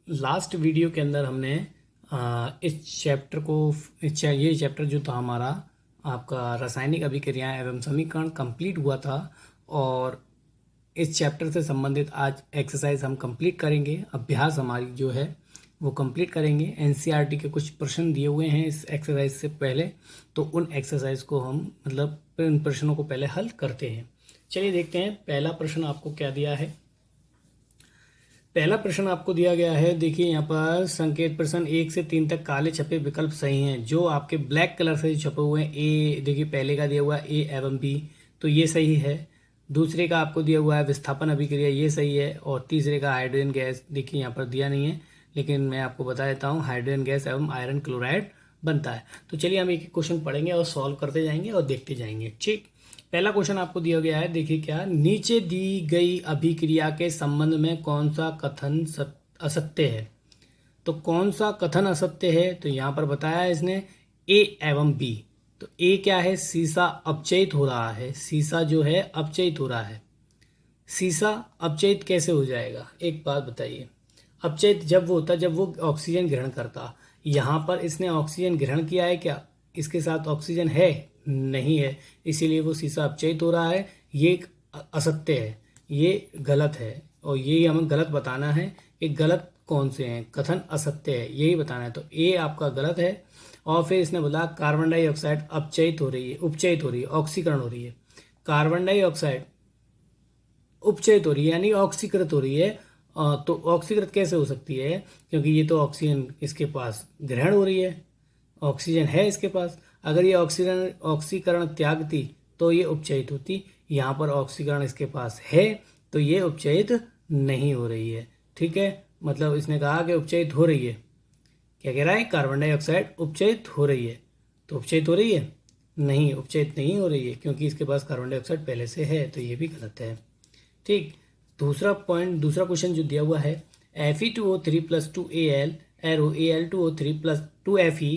Last video के अंदर हमने इस चैप्टर को ये चैप्टर जो था हमारा आपका रासायनिक अभिक्रियाएं एवं समीकरण कंप्लीट हुआ था। और इस चैप्टर से संबंधित आज एक्सरसाइज हम कंप्लीट करेंगे। अभ्यास हमारी जो है वो कंप्लीट करेंगे। एनसीईआरटी के कुछ प्रश्न दिए हुए हैं इस एक्सरसाइज से पहले, तो उन एक्सरसाइज को हम उन प्रश्नों को पहले हल करते हैं। चलिए देखते हैं पहला प्रश्न आपको क्या दिया है। पहला प्रश्न आपको दिया गया है, देखिए यहाँ पर संकेत प्रश्न 1 से 3 तक काले छपे विकल्प सही हैं। जो आपके ब्लैक कलर से छपे हुए हैं, ए देखिए पहले का दिया हुआ है ए एवं बी, तो ये सही है। दूसरे का आपको दिया हुआ है विस्थापन अभिक्रिया, ये सही है। और तीसरे का हाइड्रोजन गैस, देखिए यहाँ पर दिया नहीं है लेकिन मैं आपको बता देता हूँ, हाइड्रोजन गैस एवं आयरन क्लोराइड बनता है। तो चलिए हम एक क्वेश्चन पढ़ेंगे और सॉल्व करते जाएंगे और देखते जाएंगे। ठीक, पहला क्वेश्चन आपको दिया गया है, देखिए क्या, नीचे दी गई अभिक्रिया के संबंध में कौन सा कथन असत्य है। तो कौन सा कथन असत्य है, तो यहाँ पर बताया है इसने ए एवं बी। तो ए क्या है, सीसा अपचयित हो रहा है। सीसा जो है अपचयित हो रहा है। सीसा अपचयित कैसे हो जाएगा, एक बात बताइए। अपचयित जब वो होता, जब वो ऑक्सीजन ग्रहण करता। यहाँ पर इसने ऑक्सीजन ग्रहण किया है क्या, इसके साथ ऑक्सीजन है नहीं है, इसीलिए वो सीसा अपचयित हो रहा है। ये एक असत्य है, ये गलत है। और यही हमें गलत बताना है कि गलत कौन से हैं, कथन असत्य है यही बताना है। तो ए आपका गलत है। और फिर इसने बोला कार्बन डाइऑक्साइड अपचयित हो रही है, उपचयित हो रही है, ऑक्सीकरण हो रही है। कार्बन डाइऑक्साइड उपचयित हो रही है यानी ऑक्सीकृत हो रही है। तो ऑक्सीकृत कैसे हो सकती है, क्योंकि ये तो ऑक्सीजन इसके पास ग्रहण हो रही है, ऑक्सीजन है इसके पास। अगर ये ऑक्सीकरण त्यागती तो ये उपचयित होती। यहाँ पर ऑक्सीकरण इसके पास है तो ये उपचयित नहीं हो रही है। ठीक है, मतलब इसने कहा कि उपचयित हो रही है। क्या कह रहा है, कार्बन डाइऑक्साइड उपचयित हो रही है। तो उपचयित हो रही है नहीं, उपचयित नहीं हो रही है क्योंकि इसके पास कार्बन डाइऑक्साइड पहले से है, तो ये भी गलत है। ठीक, दूसरा क्वेश्चन जो दिया हुआ है, Fe2O3 plus 2Al arrow Al2O3 plus 2Fe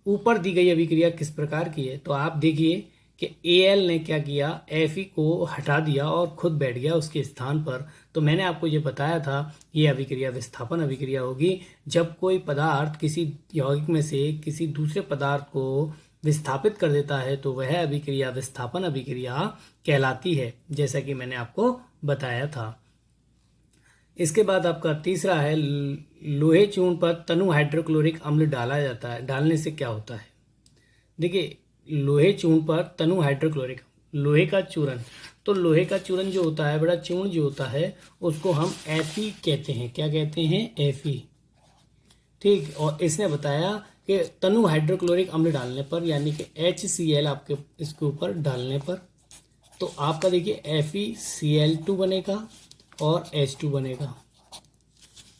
ऊपर दी गई अभिक्रिया किस प्रकार की है। तो आप देखिए कि Al ने क्या किया, Fe को हटा दिया और खुद बैठ गया उसके स्थान पर। तो मैंने आपको ये बताया था, ये अभिक्रिया विस्थापन अभिक्रिया होगी। जब कोई पदार्थ किसी यौगिक में से किसी दूसरे पदार्थ को विस्थापित कर देता है तो वह अभिक्रिया विस्थापन अभिक्रिया कहलाती है, जैसा कि मैंने आपको बताया था। इसके बाद आपका तीसरा है, लोहे चूर्ण पर तनु हाइड्रोक्लोरिक अम्ल डाला जाता है, डालने से क्या होता है। देखिए लोहे चूर्ण पर तनु हाइड्रोक्लोरिक, लोहे का चूर्ण, तो लोहे का चूर्ण जो होता है, बड़ा चूर्ण जो होता है, उसको हम Fe कहते हैं। क्या कहते हैं, Fe। ठीक, और इसने बताया कि तनु हाइड्रोक्लोरिक अम्ल डालने पर यानी कि HCl आपके इसके ऊपर डालने पर, तो आपका देखिए FeCl2 बनेगा और H2 बनेगा।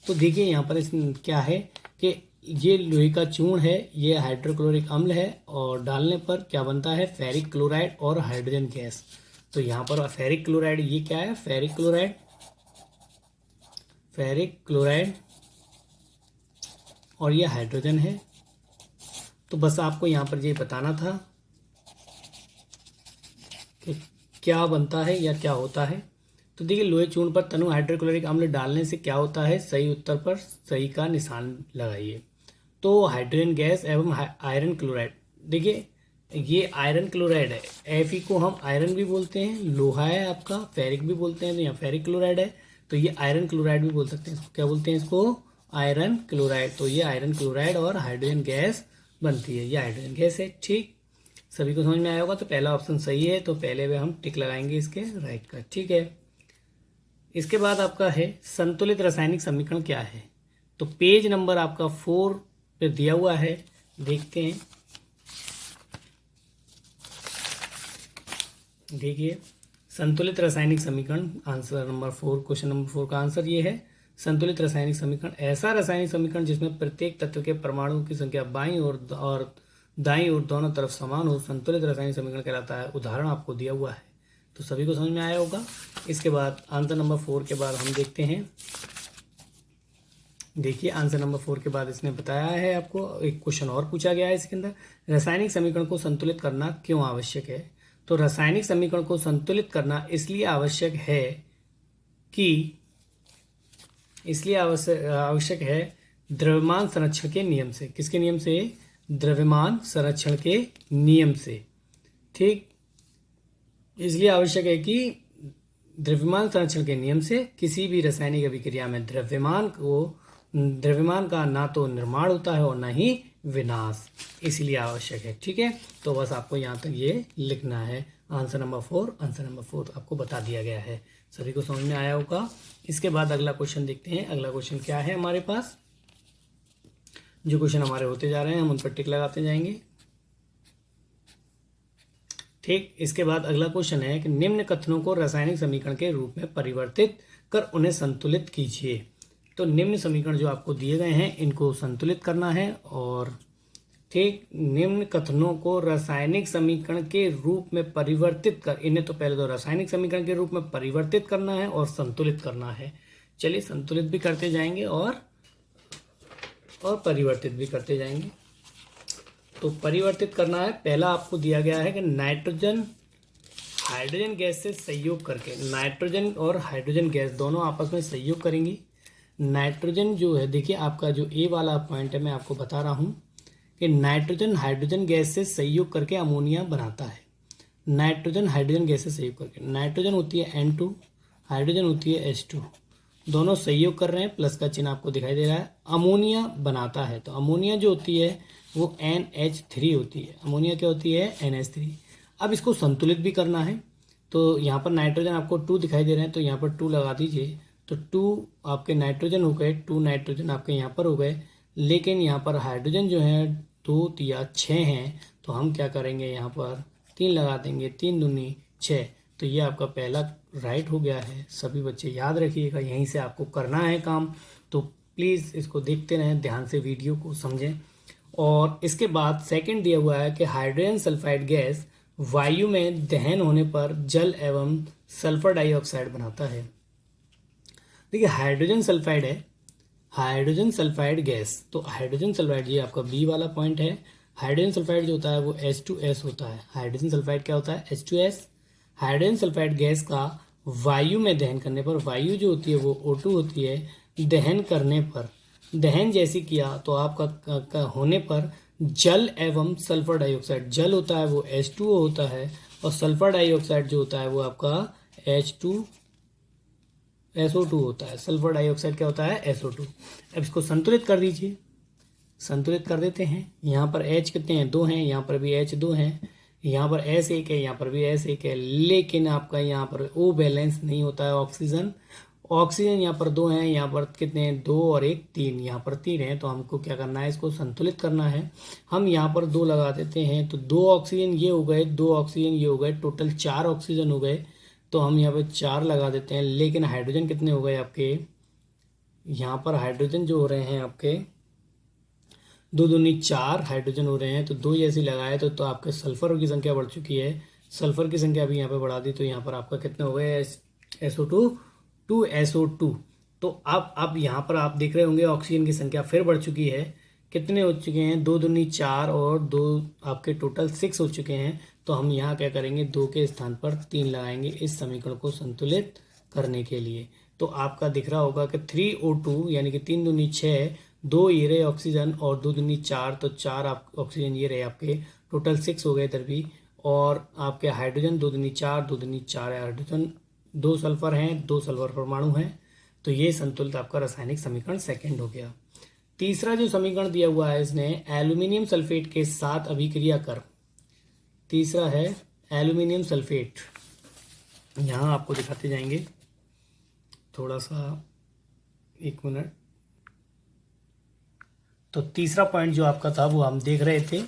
तो देखिए यहाँ पर इसमें क्या है कि ये लोहे का चूर्ण है, ये हाइड्रोक्लोरिक अम्ल है, और डालने पर क्या बनता है, फेरिक क्लोराइड और हाइड्रोजन गैस। तो यहाँ पर फेरिक क्लोराइड, ये क्या है, फेरिक क्लोराइड, फेरिक क्लोराइड, और ये हाइड्रोजन है। तो बस आपको यहाँ पर ये बताना था कि क्या बनता है या क्या होता है। तो देखिए लोहे चूर्ण पर तनु हाइड्रोक्लोरिक अम्ल डालने से क्या होता है, सही उत्तर पर सही का निशान लगाइए। तो हाइड्रोजन गैस एवं आयरन क्लोराइड, देखिए ये आयरन क्लोराइड है। Fe को हम आयरन भी बोलते हैं, लोहा है आपका, फेरिक भी बोलते हैं, तो यहाँ फेरिक क्लोराइड है, तो ये आयरन क्लोराइड भी बोल सकते हैं। इसको क्या बोलते हैं, इसको आयरन क्लोराइड। तो ये आयरन क्लोराइड और हाइड्रोजन गैस बनती है, ये हाइड्रोजन गैस है। ठीक, सभी को समझ में आया होगा। तो पहला ऑप्शन सही है, तो पहले में हम टिक लगाएंगे इसके राइट का। ठीक है, इसके बाद आपका है संतुलित रासायनिक समीकरण क्या है। तो पेज नंबर आपका 4 पे दिया हुआ है, देखते हैं। देखिए संतुलित रासायनिक समीकरण, आंसर नंबर 4, क्वेश्चन नंबर 4 का आंसर ये है। संतुलित रासायनिक समीकरण ऐसा रासायनिक समीकरण जिसमें प्रत्येक तत्व के परमाणुओं की संख्या बाईं और दाईं ओर दोनों तरफ समान हो, संतुलित रासायनिक समीकरण कहलाता है। उदाहरण आपको दिया हुआ है, तो सभी को समझ में आया होगा। इसके बाद आंसर नंबर 4 के बाद हम देखते हैं। देखिए आंसर नंबर 4 के बाद इसने बताया है, आपको एक क्वेश्चन और पूछा गया है इसके अंदर, रासायनिक समीकरण को संतुलित करना क्यों आवश्यक है। तो रासायनिक समीकरण को संतुलित करना इसलिए आवश्यक है कि इसलिए आवश्यक है द्रव्यमान संरक्षण के नियम से। किसके नियम से? द्रव्यमान संरक्षण के नियम से। ठीक, इसलिए आवश्यक है कि द्रव्यमान संरक्षण के नियम से किसी भी रासायनिक अभिक्रिया में द्रव्यमान का ना तो निर्माण होता है और ना ही विनाश, इसलिए आवश्यक है। ठीक है, तो बस आपको यहाँ तक ये लिखना है। आंसर नंबर 4 आपको बता दिया गया है। सभी को समझ में आया होगा। इसके बाद अगला क्वेश्चन देखते हैं। अगला क्वेश्चन क्या है हमारे पास? जो क्वेश्चन हमारे होते जा रहे हैं हम उन पर टिक लगाते जाएंगे। ठीक, इसके बाद अगला क्वेश्चन है कि निम्न कथनों को रासायनिक समीकरण के रूप में परिवर्तित कर उन्हें संतुलित कीजिए। तो निम्न समीकरण जो आपको दिए गए हैं इनको संतुलित करना है। और ठीक, निम्न कथनों को रासायनिक समीकरण के रूप में परिवर्तित कर, इन्हें तो पहले तो रासायनिक समीकरण के रूप में परिवर्तित करना है और संतुलित करना है। चलिए संतुलित भी करते जाएंगे और परिवर्तित भी करते जाएंगे। तो परिवर्तित करना है। पहला आपको दिया गया है कि नाइट्रोजन हाइड्रोजन गैस से सहयोग करके, नाइट्रोजन और हाइड्रोजन गैस दोनों आपस में सहयोग करेंगी। नाइट्रोजन जो है, देखिए आपका जो ए वाला पॉइंट है मैं आपको बता रहा हूँ कि नाइट्रोजन हाइड्रोजन गैस से सहयोग करके अमोनिया बनाता है। नाइट्रोजन हाइड्रोजन गैस से सहयोग करके, नाइट्रोजन होती है N2, हाइड्रोजन होती है H2, दोनों सहयोग कर रहे हैं, प्लस का चिन्ह आपको दिखाई दे रहा है, अमोनिया बनाता है। तो अमोनिया जो होती है वो NH3 होती है। अमोनिया क्या होती है? NH3। अब इसको संतुलित भी करना है। तो यहाँ पर नाइट्रोजन आपको 2 दिखाई दे रहे हैं, तो यहाँ पर 2 लगा दीजिए। तो 2 आपके नाइट्रोजन हो गए, 2 नाइट्रोजन आपके यहाँ पर हो गए। लेकिन यहाँ पर हाइड्रोजन जो है 2 या 6 हैं, तो हम क्या करेंगे, यहाँ पर 3 लगा देंगे। 3 दूनी 6, तो ये आपका पहला राइट हो गया है। सभी बच्चे याद रखिएगा, यहीं से आपको करना है काम। तो प्लीज़ इसको देखते रहें, ध्यान से वीडियो को समझें। और इसके बाद सेकंड दिया हुआ है कि हाइड्रोजन सल्फाइड गैस वायु में दहन होने पर जल एवं सल्फर डाइऑक्साइड बनाता है। देखिए हाइड्रोजन सल्फाइड है, हाइड्रोजन सल्फाइड गैस, तो हाइड्रोजन सल्फाइड ये आपका बी वाला पॉइंट है। हाइड्रोजन सल्फाइड जो होता है वो H2S होता है। हाइड्रोजन सल्फाइड क्या होता है? H2S। हाइड्रोजन सल्फाइड गैस का वायु में दहन करने पर, वायु जो होती है वो O2 होती है, दहन करने पर, दहन जैसी किया तो आपका होने पर जल एवं सल्फर डाइऑक्साइड, जल होता है वो H2O होता है और सल्फर डाइऑक्साइड जो होता है वो आपका SO2 होता है। सल्फर डाइऑक्साइड क्या होता है? SO2। अब इसको संतुलित कर दीजिए, संतुलित कर देते हैं। यहाँ पर H कितने हैं? 2 हैं, यहाँ पर भी H 2 हैं, यहाँ पर S1 है, यहाँ पर भी S1 है। लेकिन आपका यहाँ पर O बैलेंस नहीं होता है। ऑक्सीजन यहाँ पर 2 हैं, यहाँ पर कितने हैं? 2 और 1 3, यहाँ पर 3 हैं। तो हमको क्या करना है, इसको संतुलित करना है। हम यहाँ पर 2 लगा देते हैं, तो 2 ऑक्सीजन ये हो गए, 2 ऑक्सीजन ये हो गए, टोटल 4 ऑक्सीजन हो गए। तो हम यहाँ पे 4 लगा देते हैं। लेकिन हाइड्रोजन कितने हो गए आपके? यहाँ पर हाइड्रोजन जो हो रहे हैं आपके 2 दूनी 4 हाइड्रोजन हो रहे हैं। तो 2 जैसे लगाए तो आपके सल्फर की संख्या बढ़ चुकी है। सल्फर की संख्या भी यहाँ पे बढ़ा दी, तो यहाँ पर आपका कितने हो गए? SO2 2SO2। तो अब यहाँ पर आप देख रहे होंगे ऑक्सीजन की संख्या फिर बढ़ चुकी है। कितने हो चुके हैं? 2 दूनी 4 और 2 आपके टोटल 6 हो चुके हैं। तो हम यहाँ क्या करेंगे, 2 के स्थान पर 3 लगाएंगे इस समीकरण को संतुलित करने के लिए। तो आपका दिख रहा होगा कि 3O2 यानी कि 3 दूनी 6, 2 ये रहे ऑक्सीजन और 2 दूनी 4, तो 4 आप ऑक्सीजन ये रहे आपके, टोटल 6 हो गए इधर भी। और आपके हाइड्रोजन 2 दूनी 4, 2 दूनी 4 है हाइड्रोजन, 2 सल्फर हैं, 2 सल्फर परमाणु हैं। तो ये संतुलित आपका रासायनिक समीकरण सेकंड हो गया। तीसरा जो समीकरण दिया हुआ है इसने एल्यूमिनियम सल्फेट के साथ अभिक्रिया कर, तीसरा है एल्यूमिनियम सल्फेट। यहाँ आपको दिखाते जाएंगे, थोड़ा सा 1 मिनट। तो तीसरा पॉइंट जो आपका था वो हम देख रहे थे,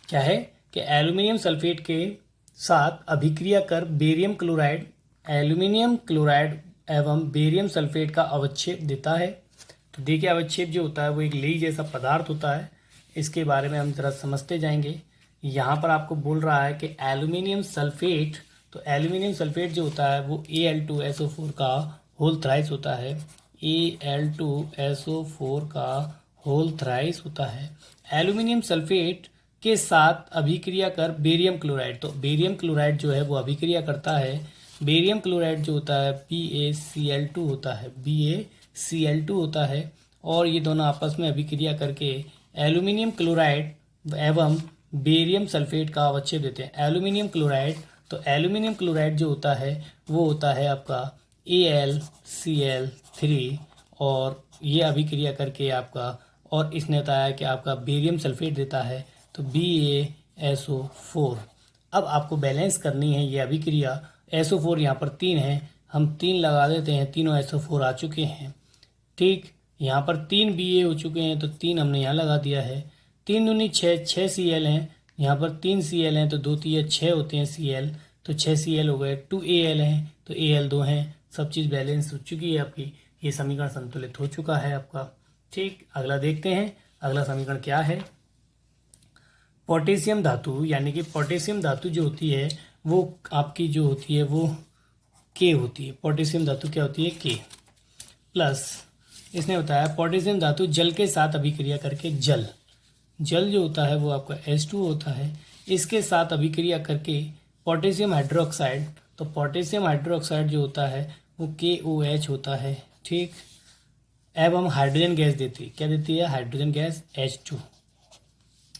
क्या है कि एल्यूमिनियम सल्फेट के साथ अभिक्रिया कर बेरियम क्लोराइड, एल्यूमिनियम क्लोराइड एवं बेरियम सल्फेट का अवक्षेप देता है। तो देखिए अवक्षेप जो होता है वो एक लेई जैसा पदार्थ होता है। इसके बारे में हम जरा समझते जाएंगे। यहाँ पर आपको बोल रहा है कि एल्यूमिनियम सल्फेट, तो एल्यूमिनियम सल्फेट जो होता है वो Al2SO4 का होल थ्राइस होता है। Al2SO4 का होल थ्राइस होता है। एल्यूमिनियम सल्फेट के साथ अभिक्रिया कर बेरियम क्लोराइड, तो बेरियम क्लोराइड जो है वो अभिक्रिया करता है। बेरियम क्लोराइड जो होता है BaCl2 होता है, Cl2 होता है और ये दोनों आपस में अभिक्रिया करके एल्यूमिनियम क्लोराइड एवं बेरियम सल्फेट का अवच्छेद देते हैं। एल्यूमिनियम क्लोराइड, तो एल्यूमिनियम क्लोराइड जो होता है वो होता है आपका AlCl3 और ये अभिक्रिया करके आपका, और इसने बताया कि आपका बेरियम सल्फेट देता है तो BaSO4। अब आपको बैलेंस करनी है ये अभिक्रिया। SO4 यहाँ पर 3 है, हम 3 लगा देते हैं, तीनों SO4 आ चुके हैं। ठीक, यहाँ पर 3 Ba हो चुके हैं तो 3 हमने यहाँ लगा दिया है। 3 दूनी 6, 6 Cl हैं, यहाँ पर 3 Cl हैं तो 2 3 6 होते हैं Cl, तो 6 Cl हो गए। 2 Al हैं तो Al 2 हैं। सब चीज़ बैलेंस हो चुकी है आपकी, ये समीकरण संतुलित हो चुका है आपका। ठीक, अगला देखते हैं, अगला समीकरण क्या है। पोटेशियम धातु, यानी कि पोटेशियम धातु जो होती है वो आपकी जो होती है वो K होती है। पोटेशियम धातु क्या होती है? K प्लस, इसने बताया पोटेशियम धातु जल के साथ अभिक्रिया करके जल जो होता है वो आपका H2 होता है, इसके साथ अभिक्रिया करके पोटेशियम हाइड्रोक्साइड, तो पोटेशियम हाइड्रोक्साइड जो होता है वो KOH होता है। ठीक, एवं हाइड्रोजन गैस देती है, क्या देती है? Hydrogen gas H2।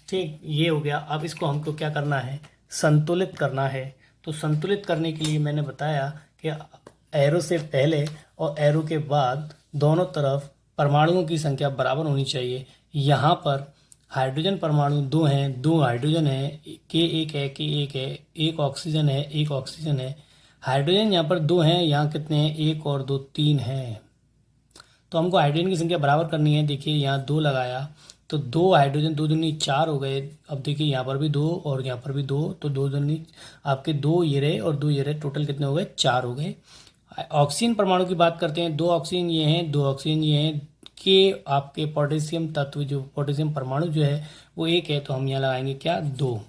ठीक, ये हो गया। अब इसको हमको क्या करना है? संतुलित करना है। तो संतुलित करने के लिए मैंने बताया कि एरो से पहले और एरो के बाद दोनों तरफ परमाणुओं की संख्या बराबर होनी चाहिए। यहाँ पर हाइड्रोजन परमाणु 2 हैं, 2 हाइड्रोजन है, K1 है, K1 है, 1 ऑक्सीजन है, 1 ऑक्सीजन है। हाइड्रोजन यहाँ पर 2 हैं, यहाँ कितने हैं? 1 और 2 3 हैं। तो हमको हाइड्रोजन की संख्या बराबर करनी है। देखिए यहाँ 2 लगाया तो 2 हाइड्रोजन, 2 दूनी 4 हो गए। अब देखिए यहाँ पर भी 2 और यहाँ पर भी 2, तो 2 दूनी आपके 2 ये रहे और 2 ये रहे, टोटल कितने हो गए? 4 हो गए। ऑक्सीजन परमाणु की बात करते हैं, 2 ऑक्सीजन ये हैं, 2 ऑक्सीजन ये हैं। के आपके पोटेशियम तत्व जो पोटेशियम परमाणु जो है वो 1 है, तो हम यहाँ लगाएंगे क्या? 2।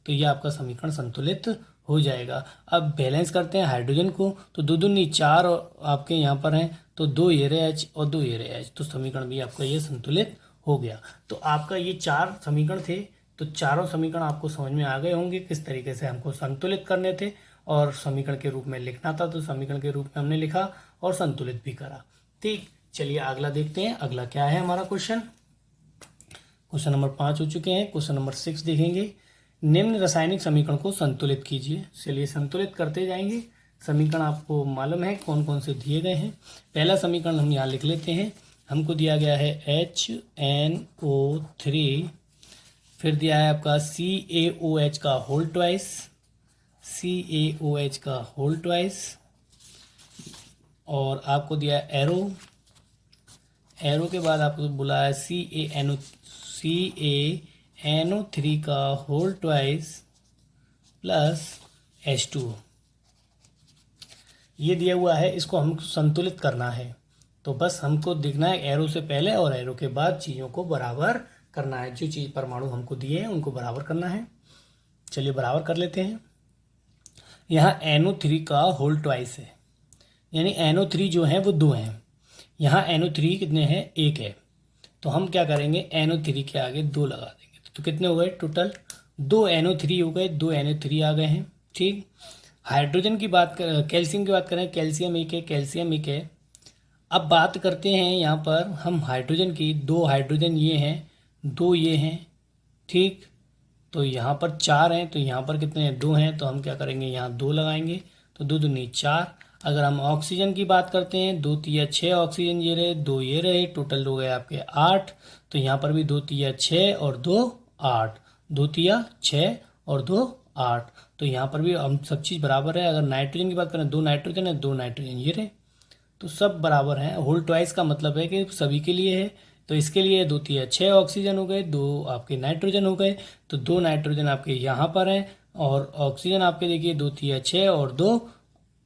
तो ये आपका समीकरण संतुलित हो जाएगा। अब बैलेंस करते हैं हाइड्रोजन को, तो 2 दूनी 4 आपके यहाँ पर हैं, तो 2 ये रहे H और 2 ये रहे H, तो समीकरण भी आपका ये संतुलित हो गया। तो आपका ये 4 समीकरण थे, तो चारों समीकरण आपको समझ में आ गए होंगे किस तरीके से हमको संतुलित करने थे और समीकरण के रूप में लिखना था। तो समीकरण के रूप में हमने लिखा और संतुलित भी करा। ठीक, चलिए अगला देखते हैं। अगला क्या है हमारा क्वेश्चन? क्वेश्चन नंबर 5 हो चुके हैं। क्वेश्चन नंबर 6 देखेंगे। निम्न रासायनिक समीकरण को संतुलित कीजिए। चलिए संतुलित करते जाएंगे। समीकरण आपको मालूम है कौन कौन से दिए गए हैं। पहला समीकरण हम यहाँ लिख लेते हैं। हमको दिया गया है HNO3, फिर दिया है आपका CaOH का होल ट्वाइस, CaOH का होल ट्वाइस, और आपको दिया है एरो के बाद आपको बुलाया है CaNO3 का होल ट्वाइस प्लस H2। ये दिया हुआ है, इसको हमको संतुलित करना है। तो बस हमको देखना है एरो से पहले और एरो के बाद चीज़ों को बराबर करना है। जो चीज़ परमाणु हमको दिए हैं उनको बराबर करना है। चलिए बराबर कर लेते हैं। यहाँ NO3 का होल ट्वाइस है, यानी NO3 जो है वो 2 हैं। यहाँ NO3 कितने हैं? 1 है। तो हम क्या करेंगे? NO3 के आगे 2 लगा देंगे, तो कितने हो गए? टोटल 2 NO3 हो गए, 2 NO3 आ गए हैं। ठीक, हाइड्रोजन की बात कर, कैल्शियम की बात करें, कैल्शियम 1 है, कैल्शियम 1 है। अब बात करते हैं यहाँ पर हम हाइड्रोजन की, 2 हाइड्रोजन ये हैं, 2 ये हैं। ठीक, तो यहाँ पर 4 हैं, तो यहाँ पर कितने हैं? 2 हैं, तो हम क्या करेंगे? यहाँ 2 लगाएंगे, तो 2 दूनी 4। अगर हम ऑक्सीजन की बात करते हैं, 2 तिया 6 ऑक्सीजन ये रहे, 2 ये रहे, टोटल हो गए आपके 8। तो यहाँ पर भी 2 तिया 6 और 2 8, 2 तिया 6 और 2 8। तो यहाँ पर भी हम सब चीज़ बराबर है। अगर नाइट्रोजन की बात करें, 2 नाइट्रोजन है, 2 नाइट्रोजन ये रहे, तो सब बराबर हैं। होल ट्वाइस का मतलब है कि सभी के लिए है। तो इसके लिए 2 तिया 6 ऑक्सीजन हो गए, 2 आपके नाइट्रोजन हो गए, तो 2 नाइट्रोजन आपके यहाँ पर हैं, और ऑक्सीजन आपके देखिए 2 तिया 6 और 2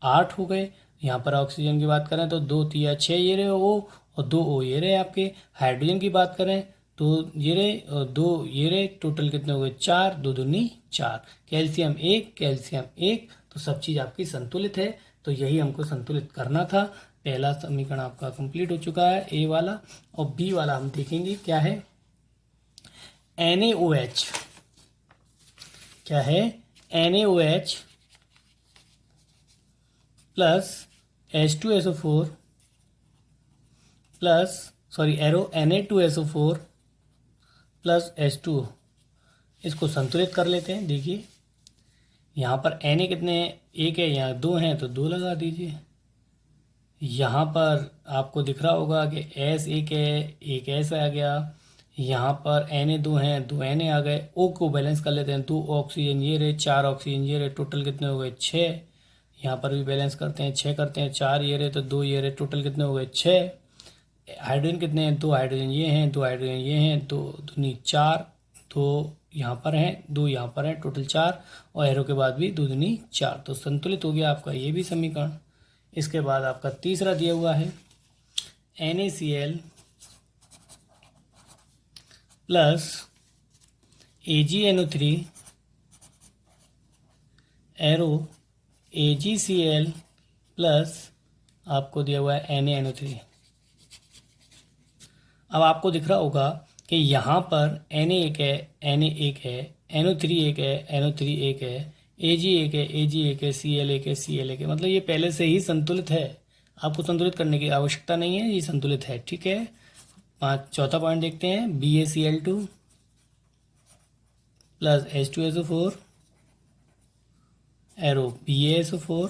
8 हो गए। यहाँ पर ऑक्सीजन की बात करें तो 2 तिया 6 ये रहे O और 2 O ये रहे आपके। हाइड्रोजन की बात करें तो ये रहे और 2 ये रहे, टोटल कितने हो गए? 4, 2 दूनी 4। कैल्शियम 1, कैल्शियम 1, तो सब चीज़ आपकी संतुलित है। तो यही हमको संतुलित करना था। पहला समीकरण आपका कंप्लीट हो चुका है, ए वाला। और बी वाला हम देखेंगे क्या है। NaOH क्या है? NaOH plus H2SO4 plus arrow Na2SO4 plus H2O, इसको संतुलित कर लेते हैं। देखिए यहाँ पर Na कितने हैं, एक है, यहाँ दो हैं तो दो लगा दीजिए। यहाँ पर आपको दिख रहा होगा कि S एक है, एक S आ गया। यहाँ पर Na दो हैं, दो Na आ गए। O को बैलेंस कर लेते हैं, दो ऑक्सीजन ये रहे, चार ऑक्सीजन ये रहे, टोटल कितने हो गए, छः। यहाँ पर भी बैलेंस करते हैं, छः करते हैं, चार ये रहे तो दो ये रहे, टोटल कितने हो गए, छः। हाइड्रोजन कितने हैं, दो हाइड्रोजन ये हैं, दो हाइड्रोजन ये हैं, दो दूनी चार, दो यहाँ पर हैं, दो यहाँ पर हैं, टोटल चार, और एरो के बाद भी दो दूनी चार। तो संतुलित हो गया आपका ये भी समीकरण। इसके बाद आपका तीसरा दिया हुआ है NaCl plus AgNO3 arrow AgCl plus आपको दिया हुआ है NaNO3। अब आपको दिख रहा होगा कि यहाँ पर Na एक है, Na एक है, NO3 एक है, NO3 एक है, Ag एक है, Ag एक है, Cl एक है, Cl एक है। मतलब ये पहले से ही संतुलित है, आपको संतुलित करने की आवश्यकता नहीं है, ये संतुलित है। ठीक है, चौथा पॉइंट देखते हैं, BaCl2 plus H2SO4 arrow BaSO4,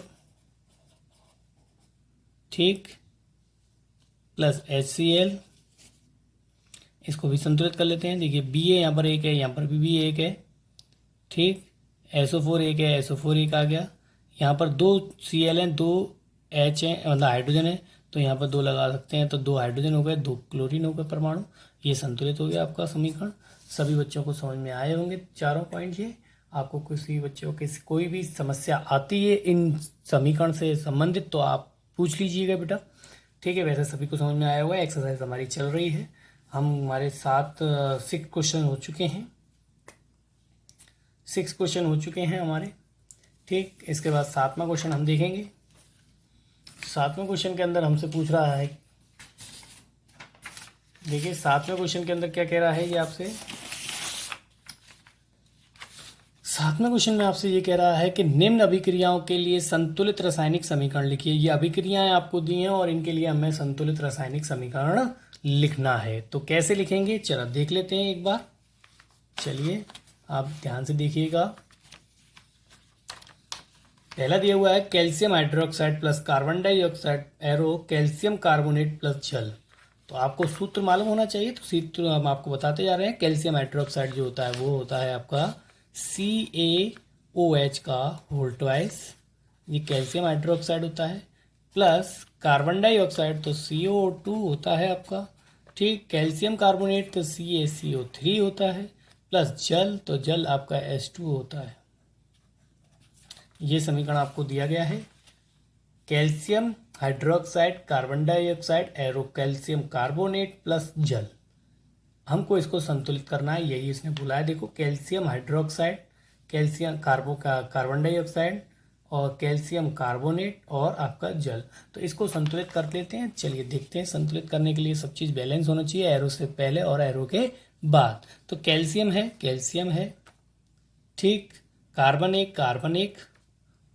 ठीक, प्लस HCl, इसको भी संतुलित कर लेते हैं। देखिए Ba यहाँ पर एक है, यहाँ पर भी Ba एक है, ठीक, SO4 एक है, SO4 एक आ गया। यहाँ पर दो Cl हैं, दो H हैं, मतलब हाइड्रोजन है, तो यहाँ पर दो लगा सकते हैं, तो दो हाइड्रोजन हो गए, दो क्लोरीन हो गए परमाणु। ये संतुलित हो गया आपका समीकरण। सभी बच्चों को समझ में आए होंगे चारों पॉइंट। ये आपको किसी बच्चों के कोई भी समस्या आती है इन समीकरण से संबंधित तो आप पूछ लीजिएगा बेटा। ठीक है, वैसे सभी को समझ में आया हुआ है। एक्सरसाइज हमारी चल रही है, हमारे 6 क्वेश्चन हो चुके हैं, 6 क्वेश्चन हो चुके हैं हमारे। ठीक, इसके बाद 7वां क्वेश्चन हम देखेंगे। 7वें क्वेश्चन के अंदर हमसे पूछ रहा है, देखिए 7वें क्वेश्चन के अंदर क्या कह रहा है ये आपसे। 7वें क्वेश्चन में आपसे ये कह रहा है कि निम्न अभिक्रियाओं के लिए संतुलित रासायनिक समीकरण लिखिए। ये अभिक्रियाएं आपको दी हैं और इनके लिए हमें संतुलित रासायनिक समीकरण लिखना है। तो कैसे लिखेंगे, चलो देख लेते हैं एक बार। चलिए आप ध्यान से देखिएगा। पहला दिया हुआ है calcium hydroxide plus carbon dioxide arrow calcium carbonate plus जल। तो आपको सूत्र मालूम होना चाहिए, तो सूत्र हम आपको बताते जा रहे हैं। कैल्शियम हाइड्रोक्साइड जो होता है वो होता है आपका CaOH का होल ट्वाइस, ये कैल्शियम हाइड्रोक्साइड होता है, प्लस कार्बन डाइऑक्साइड तो CO2 होता है आपका, ठीक, कैल्शियम कार्बोनेट तो CaCO3 होता है, प्लस जल तो जल आपका H2 होता है। ये समीकरण आपको दिया गया है। Calcium hydroxide carbon dioxide arrow calcium carbonate plus जल, हमको इसको संतुलित करना है, यही इसने बोला है। देखो calcium hydroxide, calcium carbon dioxide और कैल्शियम कार्बोनेट और आपका जल, तो इसको संतुलित कर लेते हैं। चलिए देखते हैं। संतुलित करने के लिए सब चीज़ बैलेंस होना चाहिए, एरो से पहले और एरो के बाद। तो कैल्शियम है, ठीक, कार्बन एक,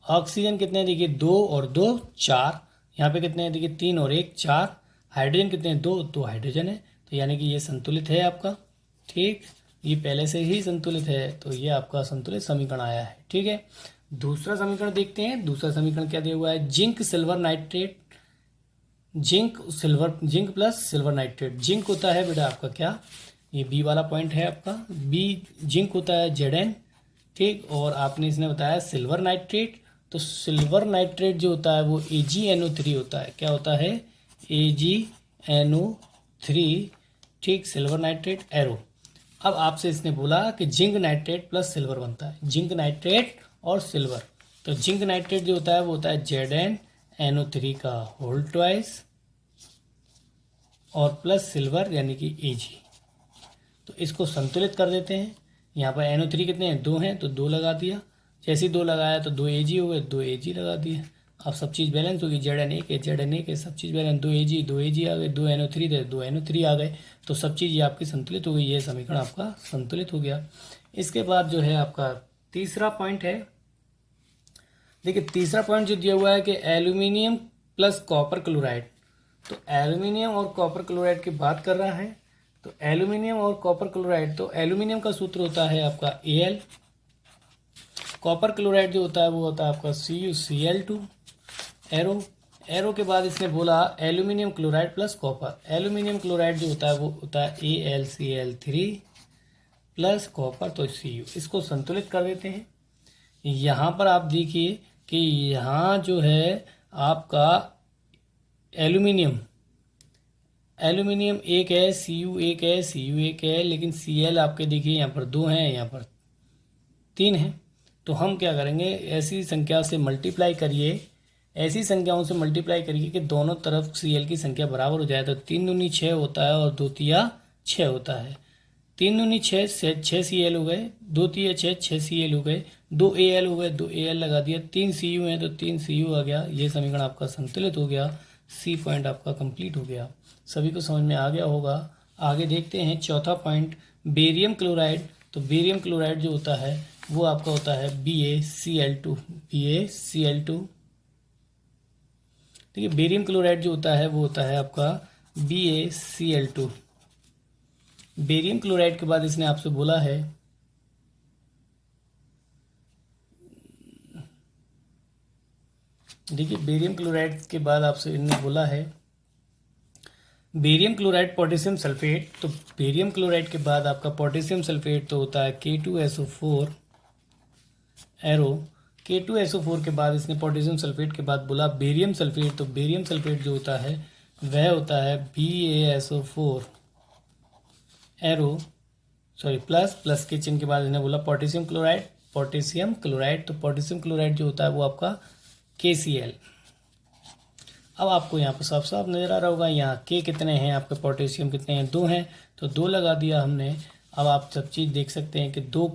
ऑक्सीजन कितने हैं देखिए, 2 और 2 4, यहाँ पे कितने हैं देखिए 3 और 1 4, हाइड्रोजन कितने हैं 2 हाइड्रोजन है, तो यानी कि ये संतुलित है आपका। ठीक, ये पहले से ही संतुलित है, तो ये आपका संतुलित समीकरण आया है। ठीक है, दूसरा समीकरण देखते हैं। दूसरा समीकरण क्या दिया हुआ है, zinc silver nitrate, zinc plus silver nitrate. Zinc होता है बेटा आपका क्या, ये बी वाला पॉइंट है आपका, बी जिंक होता है Zn, ठीक, और आपने इसने बताया सिल्वर नाइट्रेट, तो सिल्वर नाइट्रेट जो होता है वो AgNO3 होता है। क्या होता है, AgNO3, ठीक, सिल्वर नाइट्रेट एरो। अब आपसे इसने बोला कि जिंक नाइट्रेट प्लस सिल्वर बनता है, जिंक नाइट्रेट और सिल्वर, तो जिंक नाइट्रेट जो होता है वो होता है ZnNO3 का होल ट्वाइस और प्लस सिल्वर यानी कि Ag। तो इसको संतुलित कर देते हैं। यहाँ पर NO3 कितने हैं, 2 हैं, तो 2 लगा दिया। जैसे ही 2 लगाया तो 2 Ag हो गए, 2 Ag लगा दिए। अब सब चीज़ बैलेंस होगी, Zn एक है, सब चीज़ बैलेंस, 2 Ag आ गए, 2 NO3 थे, 2 NO3 आ गए, तो सब चीज़ ये आपकी संतुलित हो गई। ये समीकरण आपका संतुलित हो गया। इसके बाद जो है आपका तीसरा पॉइंट है। देखिए तीसरा पॉइंट जो दिया हुआ है कि एल्यूमिनियम प्लस कॉपर क्लोराइड, तो एल्यूमिनियम और कॉपर क्लोराइड की बात कर रहा है। तो एल्यूमिनियम और कॉपर क्लोराइड, तो एल्यूमिनियम का सूत्र होता है आपका Al, कॉपर क्लोराइड जो होता है वो होता है आपका CuCl2 एरो। एरो के बाद इसने बोला aluminium chloride plus copper. Aluminium chloride जो होता है वो होता है AlCl3 प्लस कॉपर, तो Cu। इसको संतुलित कर देते हैं। यहाँ पर आप देखिए कि यहाँ जो है आपका एल्यूमिनियम एक है, Cu एक है, Cu एक है, लेकिन Cl आपके देखिए यहाँ पर 2 हैं, यहाँ पर 3 हैं। तो हम क्या करेंगे, ऐसी संख्या से मल्टीप्लाई करिए, ऐसी संख्याओं से मल्टीप्लाई करिए कि दोनों तरफ Cl की संख्या बराबर हो जाए। तो 3 दूनी 6 होता है और 2 तिया 6 होता है। 3 दूनी 6 से 6 Cl हो गए, 2 तिया 6 6 Cl हो गए, 2 Al हो गए, 2 Al लगा दिया, 3 Cu है तो 3 Cu आ गया। ये समीकरण आपका संतुलित हो गया, सी पॉइंट आपका कंप्लीट हो गया। सभी को समझ में आ गया होगा। आगे देखते हैं चौथा पॉइंट, बेरियम क्लोराइड। तो बेरियम क्लोराइड जो होता है वो आपका होता है BaCl2। BaCl2, ठीक है। बेरियम क्लोराइड जो होता है वो होता है आपका BaCl2। बेरियम क्लोराइड के बाद इसने आपसे बोला है, देखिए बेरियम क्लोराइड के बाद आपसे इन्होंने बोला है बेरियम क्लोराइड पोटेशियम सल्फेट। तो बेरियम क्लोराइड के बाद आपका पोटेशियम सल्फेट तो होता है K2SO4 एरो। K2SO4 के बाद इसने पोटेशियम सल्फेट के बाद बोला बेरियम सल्फेट। तो बेरियम सल्फेट जो होता है वह होता है BaSO4 एरो, सॉरी प्लस के चिन्ह के बाद इसने बोला पोटेशियम क्लोराइड। तो पोटेशियम क्लोराइड जो होता है वो आपका KCl। अब आपको यहाँ पर साफ साफ नज़र आ रहा होगा, यहाँ के कितने हैं आपके, पोटेशियम कितने हैं, 2 हैं, तो 2 लगा दिया हमने। अब आप सब चीज़ देख सकते हैं कि 2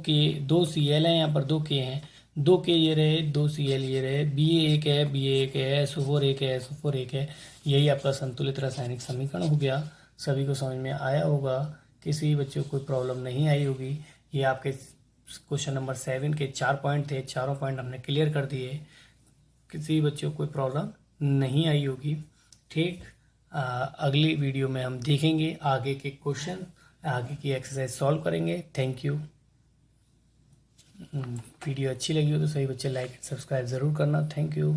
Cl हैं, यहाँ पर 2 के हैं, 2 के ये रहे, 2 Cl ये रहे, Ba एक है, Ba एक है, SO4 एक है, SO4 एक है। यही आपका संतुलित रासायनिक समीकरण हो गया। सभी को समझ में आया होगा, किसी बच्चे को कोई प्रॉब्लम नहीं आई होगी। ये आपके क्वेश्चन नंबर 7 के 4 पॉइंट थे, चारों पॉइंट हमने क्लियर कर दिए। किसी बच्चे को कोई प्रॉब्लम नहीं आई होगी। ठीक, अगली वीडियो में हम देखेंगे आगे के क्वेश्चन, आगे की एक्सरसाइज सॉल्व करेंगे। Thank you. वीडियो अच्छी लगी हो तो सभी बच्चे लाइक सब्सक्राइब ज़रूर करना। Thank you.